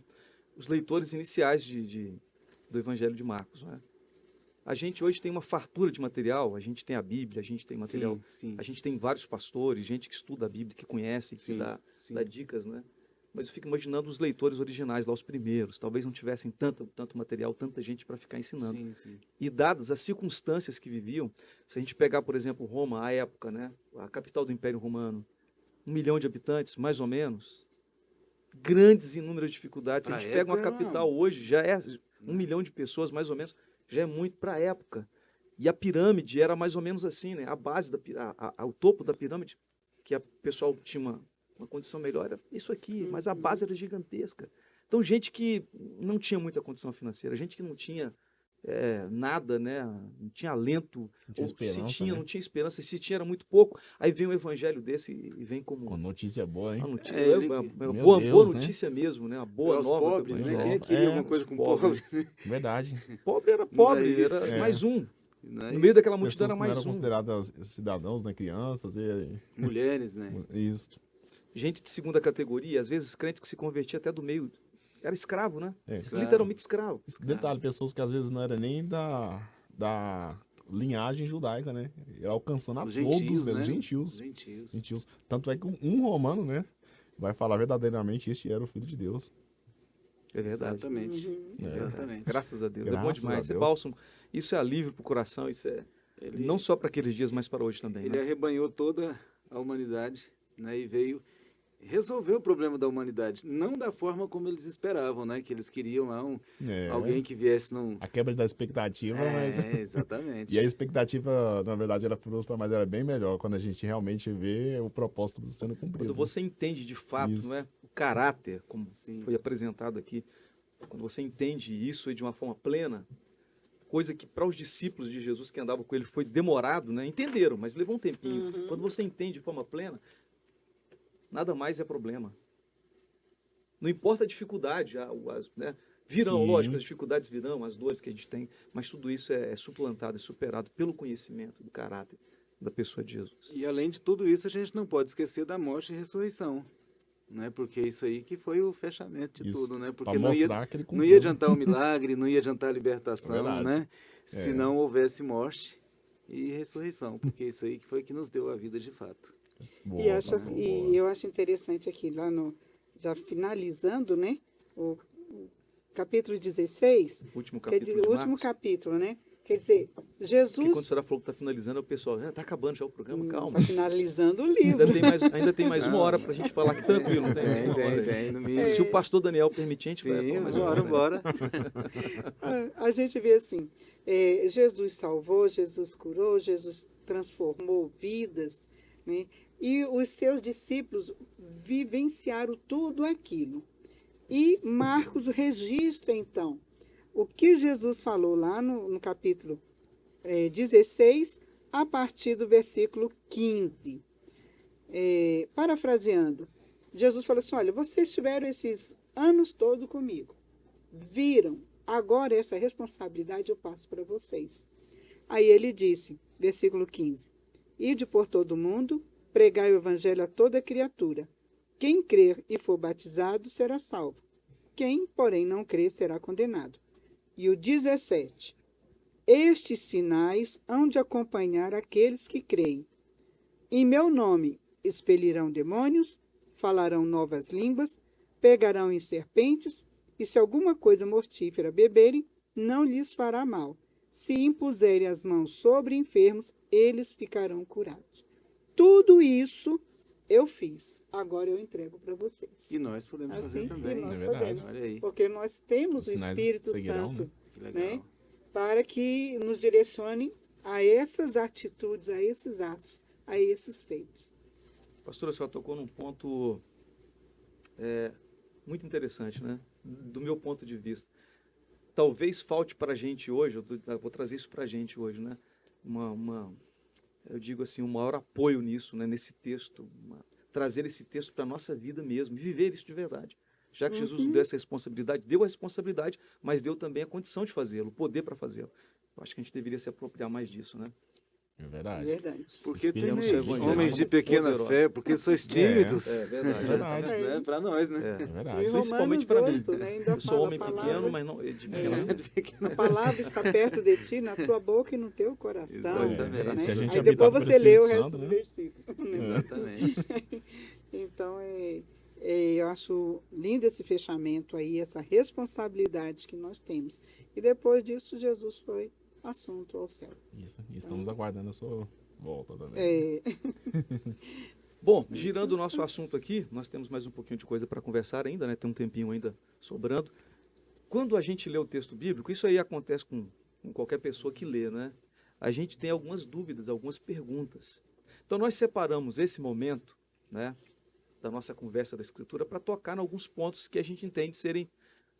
Os leitores iniciais do Evangelho de Marcos, né? A gente hoje tem uma fartura de material, a gente tem a Bíblia, a gente tem material, Sim, sim. a gente tem vários pastores, gente que estuda a Bíblia, que conhece, que Sim, dá sim. dicas, né? Mas eu fico imaginando os leitores originais lá, os primeiros, talvez não tivessem tanto material, tanta gente para ficar ensinando. Sim, sim. E dadas as circunstâncias que viviam, se a gente pegar, por exemplo, Roma, à época, né, a capital do Império Romano, 1 milhão de habitantes, mais ou menos, grandes e inúmeras dificuldades. Se a Pra gente pega uma época era capital hoje, já é 1 milhão de pessoas, mais ou menos, já é muito para a época. E a pirâmide era mais ou menos assim, né? A base, o topo da pirâmide, que o pessoal tinha uma condição melhor, era isso aqui, mas a base era gigantesca. Então, gente que não tinha muita condição financeira, gente que não tinha nada, né? Não tinha alento, Não tinha ou se esperança, tinha, né? não tinha esperança, se tinha era muito pouco. Aí vem um evangelho desse e vem como Uma notícia boa, hein? uma notícia, ele- uma Meu boa Deus, né? notícia mesmo, né? Uma boa Aos nova. pobres, também. né? Quem é que É, queria alguma coisa com pobre. pobre? Verdade. Pobre era pobre, Não é isso. era É. mais um. Não é No meio isso? daquela multidão Pessoas era que não eram mais um. consideradas cidadãos, né? Crianças e Mulheres, né? isso. Gente de segunda categoria, às vezes crente que se convertia até do meio. Era escravo, né? É. Literalmente escravo. Detalhe, pessoas que às vezes não eram nem da linhagem judaica, né? Ele alcançando a Os todos gentios, mesmo, né? gentios. Gentios. Gentios. Tanto é que um romano, né? Vai falar verdadeiramente, este era o Filho de Deus. É verdade. Exatamente. É. Exatamente. Graças a Deus. É bom Graças demais. a Isso é Deus. bálsamo. Isso é alívio pro coração. Isso é Ele- não só para aqueles dias, mas para hoje também. Ele Né? arrebanhou toda a humanidade, né, e veio resolver o problema da humanidade, não da forma como eles esperavam, né, que eles queriam lá É. alguém que viesse num... A quebra da expectativa, mas... exatamente. E a expectativa, na verdade, ela frustra, mas ela é bem melhor quando a gente realmente vê o propósito sendo cumprido. Quando você entende de fato, Isso. não é, o caráter, como Sim. foi apresentado aqui, quando você entende isso aí de uma forma plena, coisa que para os discípulos de Jesus que andavam com ele foi demorado, né? Entenderam, mas levou um tempinho. Quando você entende de forma plena, nada mais é problema. Não importa a dificuldade, né? Virão, Sim. lógico, as dificuldades virão, as dores que a gente tem, mas tudo isso é suplantado, é superado pelo conhecimento do caráter da pessoa de Jesus. E além de tudo isso, a gente não pode esquecer da morte e ressurreição, né? Porque isso aí que foi o fechamento de Isso, tudo, né? Porque pra mostrar que ele não cumpriu. ia adiantar o milagre, não ia adiantar a libertação, Verdade. né? Se não houvesse morte e ressurreição, porque isso aí que foi que nos deu a vida de fato. Boa, Acho, pastor, e boa. eu acho interessante aqui, lá no, já finalizando, né? O capítulo 16, Último quer capítulo dizer, de o último Marcos. capítulo, né? Quer dizer, Porque quando a Jesus senhora falou que está finalizando, o pessoal, está acabando já o programa, calma. está finalizando o livro. Ainda tem mais uma hora para a gente falar aqui tranquilo, não tem? Uma hora aí. Tem, no mínimo. Se o pastor Daniel permitir, a gente vai Sim, falar mais uma hora. bora. A gente vê assim, Jesus salvou, Jesus curou, Jesus transformou vidas, né? E os seus discípulos vivenciaram tudo aquilo. E Marcos registra, então, o que Jesus falou lá no capítulo 16, a partir do versículo 15. Parafraseando, Jesus falou assim, olha, vocês tiveram esses anos todos comigo, viram, agora essa responsabilidade eu passo para vocês. Aí ele disse, versículo 15, ide por todo o mundo, pregai o evangelho a toda criatura. Quem crer e for batizado será salvo. Quem, porém, não crer será condenado. E o 17, estes sinais hão de acompanhar aqueles que creem. Em meu nome expelirão demônios, falarão novas línguas, pegarão em serpentes, e se alguma coisa mortífera beberem, não lhes fará mal. Se impuserem as mãos sobre enfermos, eles ficarão curados. Tudo isso eu fiz. Agora eu entrego para vocês. E nós podemos fazer Assim, também. e nós É verdade. podemos, Olha aí. porque nós temos Os o sinais Espírito seguirão, Santo, né? Que legal. né, para que nos direcione a essas atitudes, a esses atos, a esses feitos. Pastora, a senhora tocou num ponto muito interessante, né? Do meu ponto de vista. Talvez falte para a gente hoje, eu vou trazer isso para a gente hoje, né? Eu digo assim, um maior apoio nisso, né? Nesse texto, trazer esse texto para a nossa vida mesmo, e viver isso de verdade. Já que Jesus nos deu essa responsabilidade, deu a responsabilidade, mas deu também a condição de fazê-lo, o poder para fazê-lo. Eu acho que a gente deveria se apropriar mais disso, né? É verdade. Verdade. Porque tem Espelhamos o evangelho. homens de pequena Poderoso. fé, porque sois tímidos. É verdade. É verdade. Né? Para nós, né? É E verdade. Principalmente Romanos para mim. 8, né, ainda Eu sou fala homem pequeno, palavras, mas não de pequeno. a palavra está perto de ti, na tua boca e no teu coração. Exatamente. Né? Se a gente Aí habitar depois pelo você lê o Espírito resto Santo, do né? versículo. Exatamente. Então, eu acho lindo esse fechamento aí, essa responsabilidade que nós temos. E depois disso, Jesus foi assunto ao céu. Isso. E estamos aguardando a sua volta também. Bom, girando o nosso assunto aqui, nós temos mais um pouquinho de coisa para conversar ainda, né? Tem um tempinho ainda sobrando. Quando a gente lê o texto bíblico, isso aí acontece com qualquer pessoa que lê, né? A gente tem algumas dúvidas, algumas perguntas. Então nós separamos esse momento, né, da nossa conversa da Escritura para tocar em alguns pontos que a gente entende serem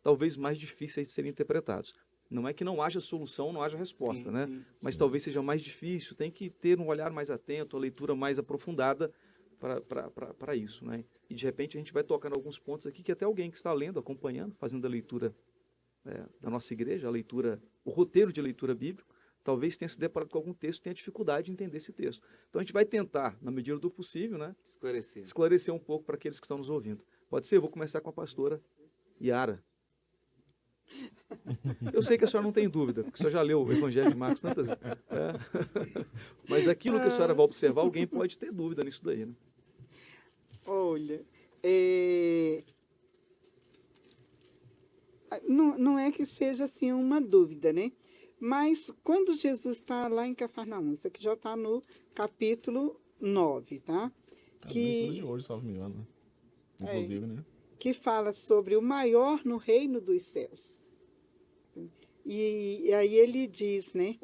talvez mais difíceis de serem interpretados. Não é que não haja solução, não haja resposta, Sim, né? sim. Mas talvez seja mais difícil, tem que ter um olhar mais atento, a leitura mais aprofundada para isso, né? E de repente a gente vai tocar em alguns pontos aqui que até alguém que está lendo, acompanhando, fazendo a leitura da nossa igreja, a leitura, o roteiro de leitura bíblica, talvez tenha se deparado com algum texto e tenha dificuldade de entender esse texto. Então a gente vai tentar, na medida do possível, né, esclarecer um pouco para aqueles que estão nos ouvindo. Pode ser? Eu vou começar com a pastora Yara. Eu sei que a senhora não tem dúvida, porque a senhora já leu o Evangelho de Marcos tantas vezes. Mas aquilo que a senhora vai observar, alguém pode ter dúvida nisso daí, né? Olha, não é que seja assim uma dúvida, né? Mas quando Jesus está lá em Cafarnaum, isso aqui já está no capítulo 9, tá? A leitura de hoje, salvo me engano, né? Inclusive, né? Que fala sobre o maior no reino dos céus. E aí ele diz, né?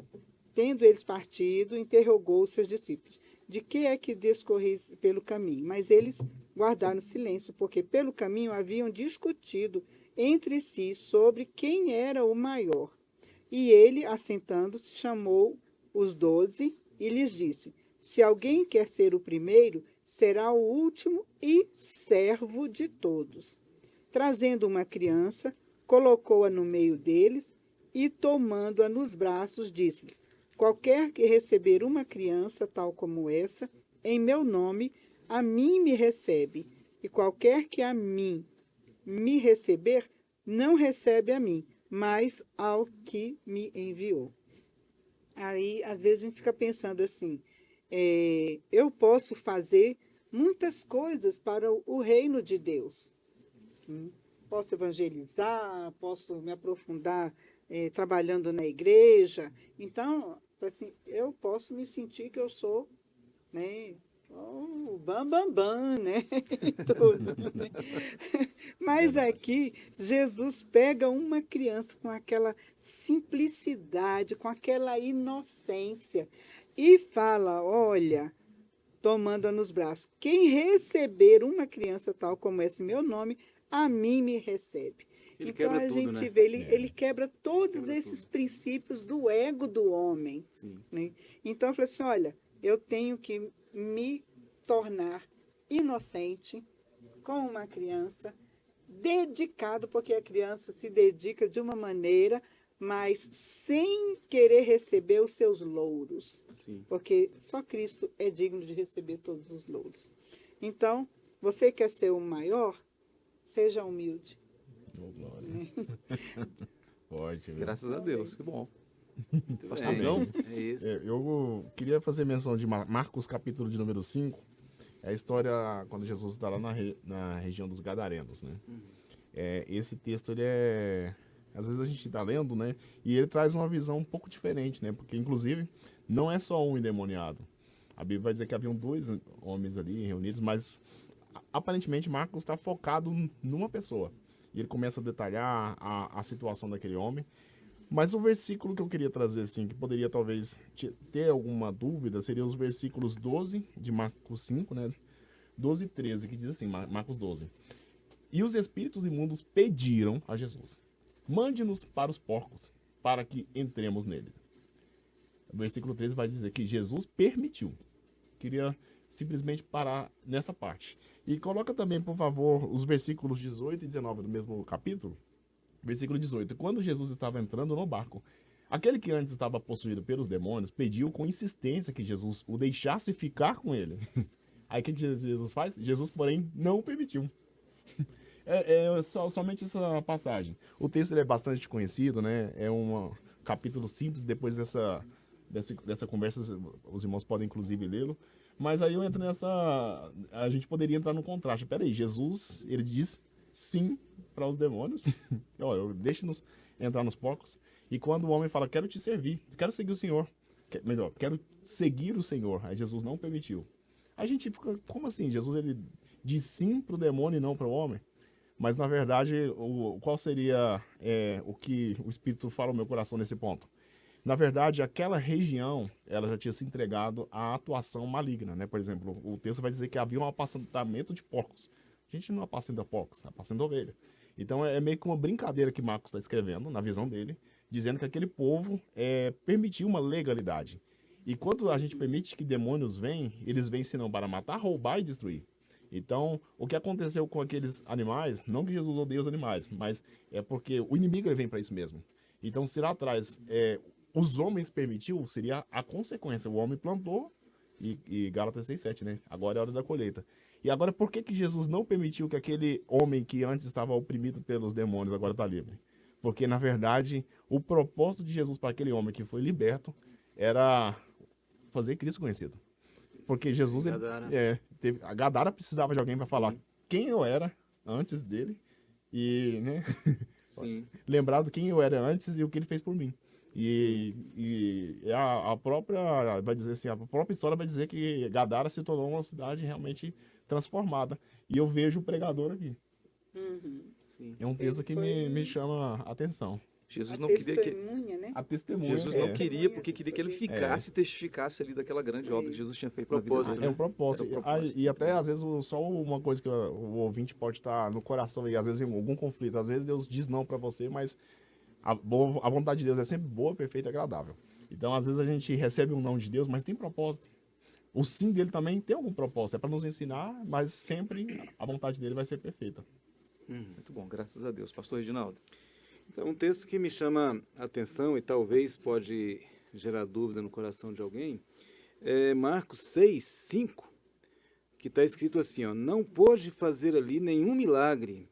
Tendo eles partido, interrogou os seus discípulos. De que é que discorreis pelo caminho? Mas eles guardaram silêncio, porque pelo caminho haviam discutido entre si sobre quem era o maior. E ele, assentando-se, chamou os 12 e lhes disse: se alguém quer ser o primeiro, será o último e servo de todos. Trazendo uma criança, colocou-a no meio deles e, tomando-a nos braços, disse-lhes: qualquer que receber uma criança tal como essa, em meu nome, a mim me recebe. E qualquer que a mim me receber, não recebe a mim, mas ao que me enviou. Aí, às vezes, a gente fica pensando assim, eu posso fazer muitas coisas para o reino de Deus. Posso evangelizar, posso me aprofundar trabalhando na igreja. Então, assim, eu posso me sentir que eu sou, né, o bam, bam, bam, né? Tudo, né? Mas aqui, Jesus pega uma criança com aquela simplicidade, com aquela inocência e fala, olha, tomando-a nos braços, quem receber uma criança tal como esse meu nome, a mim me recebe. Ele Então quebra a tudo, gente né? vê, ele quebra todos Quebra esses tudo. princípios do ego do homem. Sim. Né? Então eu falei assim, olha, eu tenho que me tornar inocente com uma criança, dedicado, porque a criança se dedica de uma maneira, mas sem querer receber os seus louros, Sim. porque só Cristo é digno de receber todos os louros. Então, você quer ser o maior? Seja humilde. Ô, glória. Forte, viu? Graças a Deus, que bom. Muito Pastorzão? bem. É isso. Eu queria fazer menção de Marcos, capítulo de número 5. É a história quando Jesus está lá na região dos Gadarenos, né? Esse texto, ele é... Às vezes a gente está lendo, né? E ele traz uma visão um pouco diferente, né? Porque, inclusive, não é só um endemoniado. A Bíblia vai dizer que haviam 2 homens ali reunidos, mas aparentemente Marcos está focado numa pessoa. E ele começa a detalhar a situação daquele homem. Mas o versículo que eu queria trazer, assim, que poderia talvez ter alguma dúvida, seria os versículos 12 de Marcos 5, né? 12 e 13, que diz assim, Marcos 12. E os espíritos imundos pediram a Jesus, mande-nos para os porcos, para que entremos nele. O versículo 13 vai dizer que Jesus permitiu. Queria simplesmente parar nessa parte. E coloca também, por favor, os versículos 18 e 19 do mesmo capítulo. Versículo 18. Quando Jesus estava entrando no barco, aquele que antes estava possuído pelos demônios pediu com insistência que Jesus o deixasse ficar com ele. Aí o que Jesus faz? Jesus, porém, não permitiu. Somente essa passagem. O texto ele é bastante conhecido, né? É um capítulo simples. Depois dessa conversa, os irmãos podem inclusive lê-lo. Mas aí eu entro nessa... A gente poderia entrar no contraste. Peraí, Jesus, ele diz sim para os demônios. Olha, deixe-nos entrar nos porcos. E quando o homem fala, quero te servir, quero seguir o Senhor. Melhor, quero seguir o Senhor. Aí Jesus não permitiu. A gente fica, como assim? Jesus, ele diz sim para o demônio e não para o homem? Mas, na verdade, qual seria o que o Espírito fala no meu coração nesse ponto? Na verdade, aquela região, ela já tinha se entregado à atuação maligna, né? Por exemplo, o texto vai dizer que havia um apacentamento de porcos. A gente não apacenta porcos, apacenta ovelha. Então, é meio que uma brincadeira que Marcos está escrevendo, na visão dele, dizendo que aquele povo permitiu uma legalidade. E quando a gente permite que demônios venham, eles vêm senão para matar, roubar e destruir. Então, o que aconteceu com aqueles animais, não que Jesus odeie os animais, mas é porque o inimigo ele vem para isso mesmo. Então, se lá atrás os homens permitiu, seria a consequência. O homem plantou, e Gálatas 6,7, né? Agora é a hora da colheita. E agora, por que Jesus não permitiu que aquele homem que antes estava oprimido pelos demônios agora está livre? Porque, na verdade, o propósito de Jesus para aquele homem que foi liberto era fazer Cristo conhecido. Porque Jesus, Gadara. a Gadara precisava de alguém para falar quem eu era antes dele e, né, Sim. lembrar do quem eu era antes e o que ele fez por mim. E a própria, vai dizer assim, a própria história vai dizer que Gadara se tornou uma cidade realmente transformada. E eu vejo o pregador aqui. Sim. É um texto Ele que foi me chama a atenção. Jesus a não queria que... testemunha, né? A testemunha. Jesus não queria, porque queria que ele ficasse e testificasse ali daquela grande obra que Jesus tinha feito na vida Propósito, dele. É um propósito. Era o propósito. E até, às vezes, só uma coisa que o ouvinte pode estar no coração e, às vezes, em algum conflito. Às vezes, Deus diz não para você, mas a vontade de Deus é sempre boa, perfeita e agradável. Então, às vezes, a gente recebe um não de Deus, mas tem propósito. O sim dele também tem algum propósito. É para nos ensinar, mas sempre a vontade dele vai ser perfeita. Muito bom, graças a Deus. Pastor Reginaldo. Então, um texto que me chama a atenção e talvez pode gerar dúvida no coração de alguém é Marcos 6:5, que está escrito assim, ó, não pôde fazer ali nenhum milagre,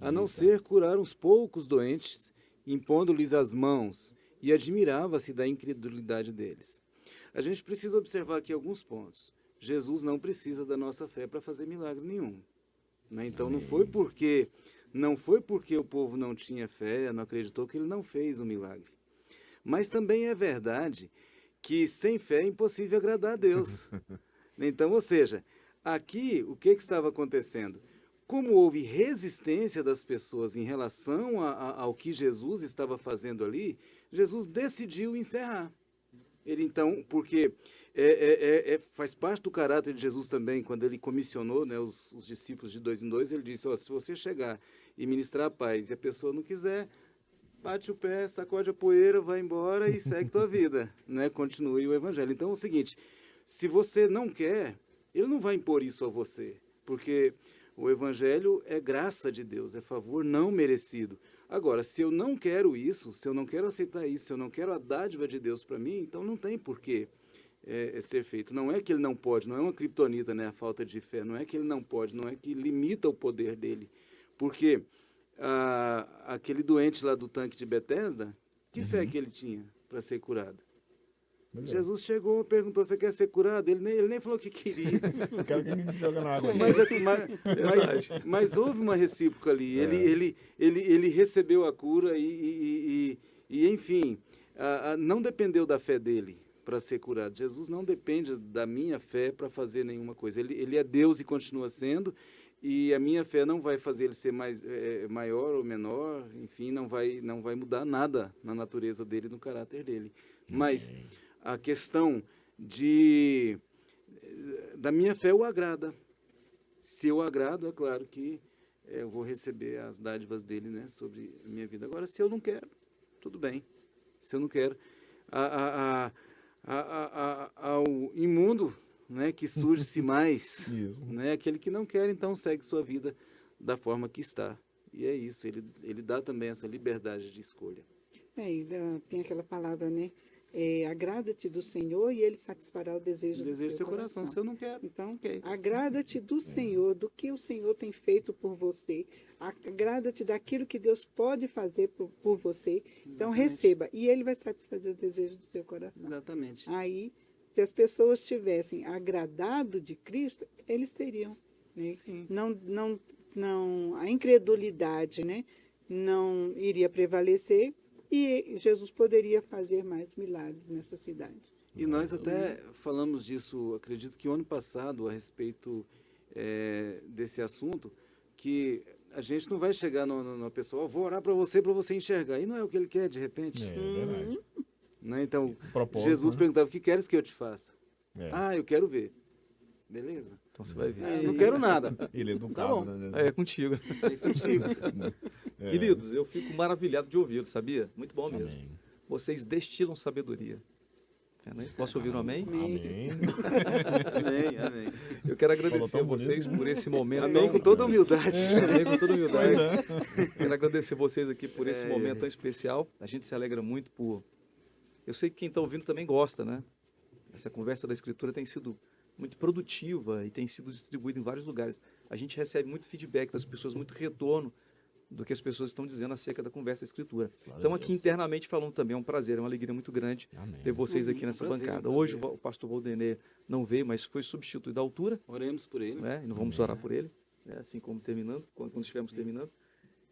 a não ser curar uns poucos doentes, impondo-lhes as mãos, e admirava-se da incredulidade deles. A gente precisa observar aqui alguns pontos. Jesus não precisa da nossa fé para fazer milagre nenhum. Né? Então não foi porque o povo não tinha fé, não acreditou, que ele não fez o milagre. Mas também é verdade que sem fé é impossível agradar a Deus. Então, ou seja, aqui o que estava acontecendo? Como houve resistência das pessoas em relação ao que Jesus estava fazendo ali, Jesus decidiu encerrar. Ele então, porque faz parte do caráter de Jesus também, quando ele comissionou, né, os discípulos de 2 em 2, ele disse, ó, se você chegar e ministrar a paz e a pessoa não quiser, bate o pé, sacode a poeira, vai embora e segue tua vida, né? Continue o evangelho. Então é o seguinte, se você não quer, ele não vai impor isso a você, porque o evangelho é graça de Deus, é favor não merecido. Agora, se eu não quero isso, se eu não quero aceitar isso, se eu não quero a dádiva de Deus para mim, então não tem porquê ser feito. Não é que ele não pode, não é uma criptonita, né, a falta de fé, não é que ele não pode, não é que limita o poder dele. Porque aquele doente lá do tanque de Betesda, que fé que ele tinha para ser curado? Jesus chegou, perguntou, você quer ser curado? Ele nem falou que queria. O cara que me joga na água. Mas houve uma recíproca ali. Ele recebeu a cura e enfim, não dependeu da fé dele para ser curado. Jesus não depende da minha fé para fazer nenhuma coisa. Ele é Deus e continua sendo, e a minha fé não vai fazer ele ser maior ou menor, enfim, não vai mudar nada na natureza dele, no caráter dele. Mas a questão da minha fé o agrada. Se eu agrado, é claro que eu vou receber as dádivas dele, né, sobre a minha vida. Agora, se eu não quero, tudo bem. Se eu não quero, ao imundo, né, que surge-se mais, né, aquele que não quer, então segue sua vida da forma que está. E é isso, ele dá também essa liberdade de escolha. Tem aquela palavra, né? Agrada-te do Senhor e Ele satisfará o desejo do seu coração. Se eu não quero, então, okay. Agrada-te do Senhor, do que o Senhor tem feito por você. Agrada-te daquilo que Deus pode fazer por você. Então, receba. E Ele vai satisfazer o desejo do seu coração. Exatamente. Aí, se as pessoas tivessem agradado de Cristo, eles teriam. Né? Sim. Não, a incredulidade, né, não iria prevalecer, e Jesus poderia fazer mais milagres nessa cidade. E nós até falamos disso, acredito que o ano passado, a respeito desse assunto, que a gente não vai chegar na pessoa, vou orar para você enxergar. E não é o que ele quer, de repente. É verdade. Né? Então, né? Jesus perguntava, o que queres que eu te faça? Eu quero ver. Beleza. Então você vai ver. Não quero nada. Ele é Tá educado, bom. né? É contigo. É contigo. Queridos, eu fico maravilhado de ouvi-los, sabia? Muito bom mesmo. Amém. Vocês destilam sabedoria. Posso ouvir um amém? Amém. Amém. Eu quero agradecer Falou a tão vocês bonito, por esse momento. Amém com toda humildade. Amém com toda humildade. Pois é. Quero agradecer vocês aqui por esse momento tão especial. A gente se alegra muito por... Eu sei que quem está ouvindo também gosta, né? Essa conversa da Escritura tem sido muito produtiva e tem sido distribuída em vários lugares. A gente recebe muito feedback das pessoas, muito retorno do que as pessoas estão dizendo acerca da conversa da Escritura. Então, aqui internamente falando também, é um prazer, é uma alegria muito grande ter vocês aqui nessa bancada. Hoje o pastor Valdenê não veio, mas foi substituído à altura. Oremos por ele. Né? E não vamos orar por ele, né? Assim como terminando, quando estivermos terminando.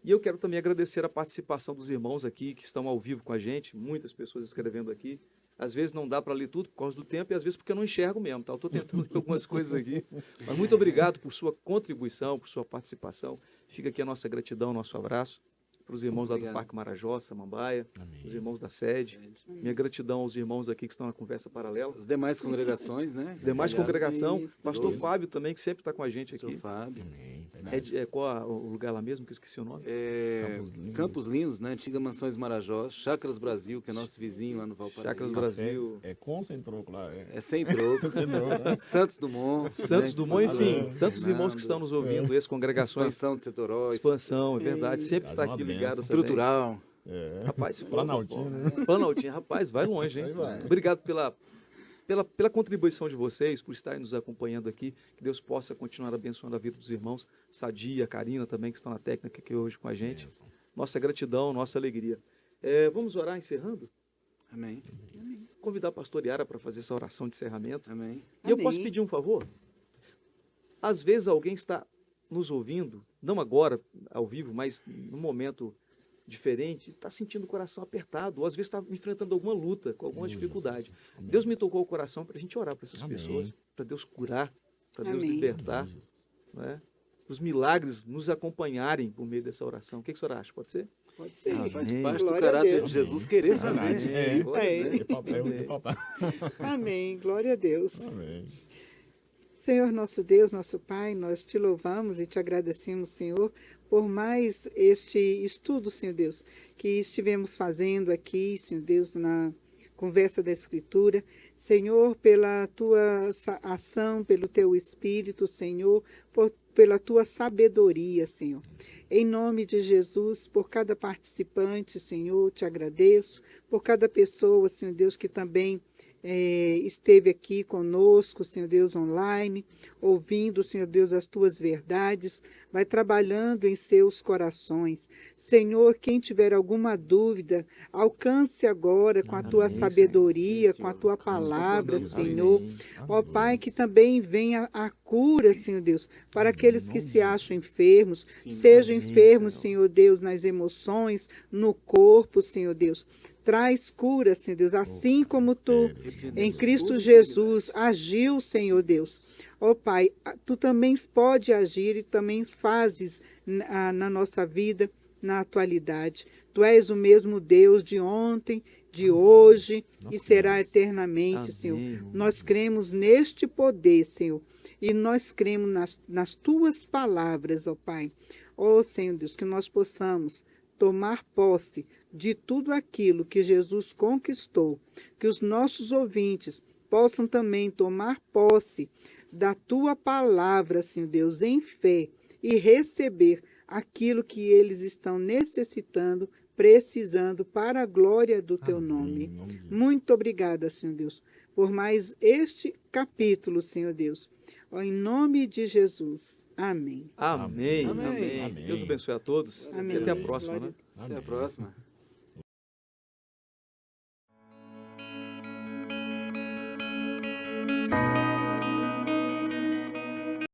E eu quero também agradecer a participação dos irmãos aqui, que estão ao vivo com a gente, muitas pessoas escrevendo aqui. Às vezes não dá para ler tudo por causa do tempo e às vezes porque eu não enxergo mesmo, tá? Eu estou tentando ler algumas coisas aqui. Mas muito obrigado por sua contribuição, por sua participação. Fica aqui a nossa gratidão, nosso abraço para os irmãos lá do Parque Marajó, Samambaia, os irmãos da sede. Minha gratidão aos irmãos aqui que estão na conversa paralela. As demais congregações, né? As demais congregação. Isso, Pastor Fábio também, que sempre está com a gente aqui. Pastor Fábio. Qual o lugar lá mesmo, que eu esqueci o nome? Campos Lindos, né? Antiga Mansões Marajó. Chácaras Brasil, que é nosso vizinho lá no Valparaíso. Chácaras Brasil. Com troco lá. É sem troco. Santos Dumont. Santos né? Dumont, enfim. Tantos Fernando, irmãos que estão nos ouvindo, ex-congregações. Expansão de Setoróis. Expansão, é verdade. Sempre está Uma aqui benção. ligado também. Estrutural. Rapaz, Planaltina, né? Planaltina, rapaz, vai longe, hein? Aí vai. Obrigado pela contribuição de vocês, por estarem nos acompanhando aqui, que Deus possa continuar abençoando a vida dos irmãos, Sadia, Karina também, que estão na técnica aqui hoje com a gente. Nossa gratidão, nossa alegria. Vamos orar encerrando? Amém. Convidar a pastor Yara para fazer essa oração de encerramento. Amém. E eu Amém. posso pedir um favor? Às vezes alguém está nos ouvindo, não agora, ao vivo, mas num momento diferente, está sentindo o coração apertado, ou às vezes está enfrentando alguma luta, com alguma dificuldade. Deus me tocou o coração para a gente orar para essas Amém. pessoas, para Deus curar, para Deus Amém. libertar, né? Os milagres nos acompanharem por meio dessa oração. O que o senhor acha? Pode ser? Pode ser. Faz Amém. parte do Glória a caráter Deus. de Jesus querer Verdade. fazer. É. Glória a Deus. Ia faltar. Amém. Glória a Deus. Amém. Senhor nosso Deus, nosso Pai, nós te louvamos e te agradecemos, Senhor, por mais este estudo, Senhor Deus, que estivemos fazendo aqui, Senhor Deus, na conversa da Escritura. Senhor, pela tua ação, pelo teu Espírito, Senhor, pela tua sabedoria, Senhor. Em nome de Jesus, por cada participante, Senhor, te agradeço, por cada pessoa, Senhor Deus, que também esteve aqui conosco, Senhor Deus, online, ouvindo, Senhor Deus, as tuas verdades, vai trabalhando em seus corações. Senhor, quem tiver alguma dúvida, alcance agora com a tua Amém, sabedoria, sim, com a Senhor. tua Alcance palavra, agora, Senhor. Deus. Ó Pai, que também venha a cura, Senhor Deus, para aqueles que se acham enfermos, Sim, sejam amém, enfermos, Senhor. Senhor Deus, nas emoções, no corpo, Senhor Deus. Traz cura, Senhor Deus, assim como tu, em Cristo Jesus, agiu, Senhor Deus. Ó Pai, tu também pode agir e também fazes na nossa vida, na atualidade. Tu és o mesmo Deus de ontem, de hoje Nós e será cremos. eternamente, Amém. Senhor. Nós cremos neste poder, Senhor, e nós cremos nas tuas palavras, ó Pai. Ó Senhor Deus, que nós possamos tomar posse de tudo aquilo que Jesus conquistou, que os nossos ouvintes possam também tomar posse da tua palavra, Senhor Deus, em fé e receber aquilo que eles estão necessitando, precisando para a glória do teu Amém, nome. em nome de Jesus. Muito obrigada, Senhor Deus, por mais este capítulo, Senhor Deus. Ó, em nome de Jesus. Amém. Amém. Amém. Amém. Amém. Deus abençoe a todos. Amém. E até a próxima, Glória né? Até a próxima.